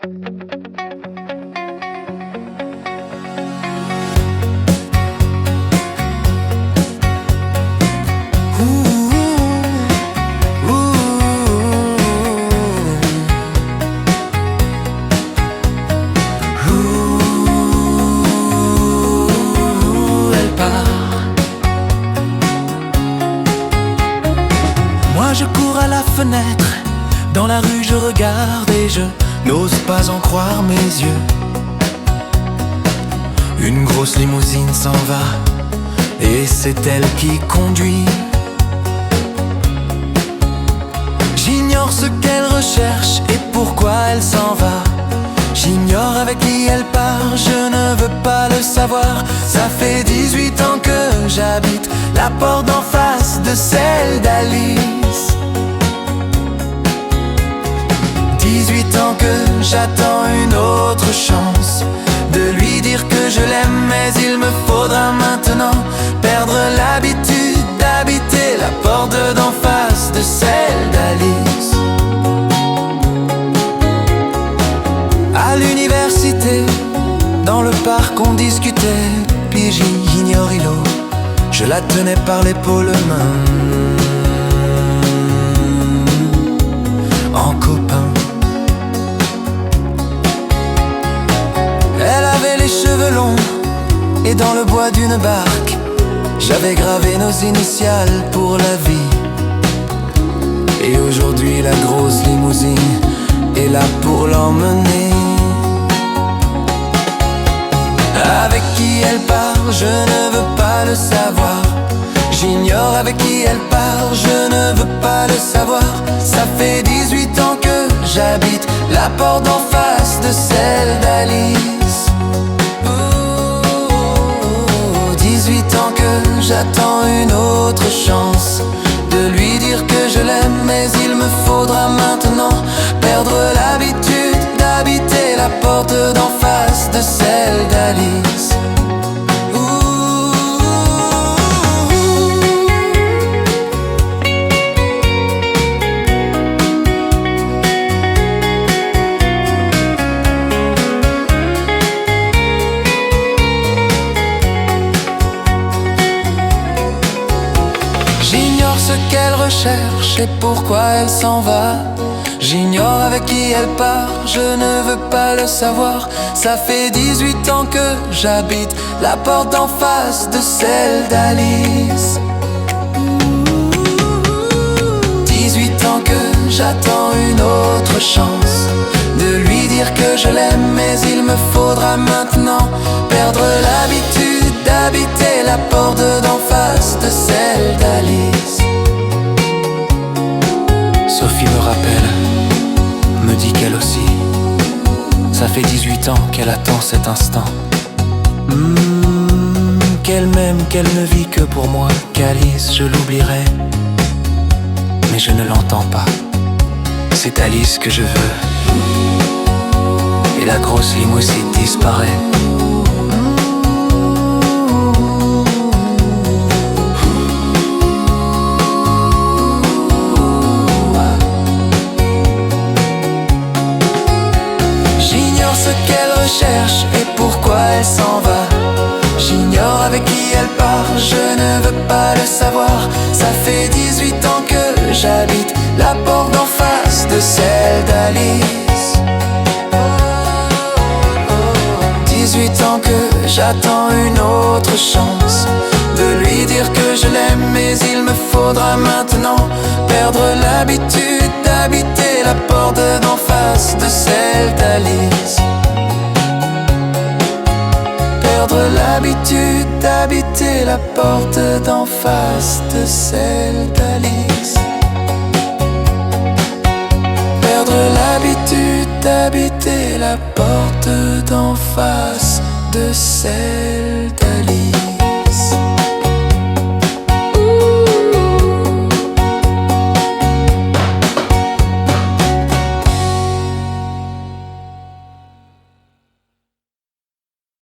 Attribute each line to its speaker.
Speaker 1: Elle part. Moi je cours à la fenêtre, dans la rue je regarde et je n'ose pas en croire mes yeux. Une grosse limousine s'en va et c'est elle qui conduit. J'ignore ce qu'elle recherche et pourquoi elle s'en va. J'ignore avec qui elle part, je ne veux pas le savoir. Ça fait 18 ans que j'habite la porte d'en face de celle d'Alice. 18 ans que j'attends une autre chance de lui dire que je l'aime, mais il me faudra maintenant perdre l'habitude d'habiter la porte d'en face de celle d'Alice. À l'université, dans le parc on discutait, puis j'ignore Hilo, je la tenais par l'épaule en copain. Elle avait les cheveux longs et dans le bois d'une barque j'avais gravé nos initiales pour la vie. Et aujourd'hui la grosse limousine est là pour l'emmener. Avec qui elle part, je ne veux pas le savoir. J'ignore avec qui elle part, je ne veux pas le savoir. Ça fait 18 ans que j'habite la porte d'en face de celle d'Alice. 18 ans que j'attends une autre chance de lui dire que je l'aime, mais il me faudra maintenant perdre l'habitude d'habiter la porte d'en face de celle d'Alice. J'ignore ce qu'elle recherche et pourquoi elle s'en va. J'ignore avec qui elle part, je ne veux pas le savoir. Ça fait 18 ans que j'habite la porte d'en face de celle d'Alice. 18 ans que j'attends une autre chance de lui dire que je l'aime, mais il me faudra maintenant perdre l'habitude d'habiter la porte d'en face de celle d'Alice. Sophie me rappelle, me dit qu'elle aussi, ça fait 18 ans qu'elle attend cet instant. Qu'elle m'aime, qu'elle ne vit que pour moi, qu'Alice je l'oublierai, mais je ne l'entends pas. C'est Alice que je veux, et la grosse limousine disparaît. Cherche et pourquoi elle s'en va. J'ignore avec qui elle part, je ne veux pas le savoir. Ça fait 18 ans que j'habite la porte d'en face de celle d'Alice. 18 ans que j'attends une autre chance de lui dire que je l'aime, mais il me faudra maintenant perdre l'habitude d'habiter la porte d'en face de celle d'Alice. Perdre l'habitude d'habiter la porte d'en face de celle d'Alice. Perdre l'habitude d'habiter la porte d'en face de celle d'Alice.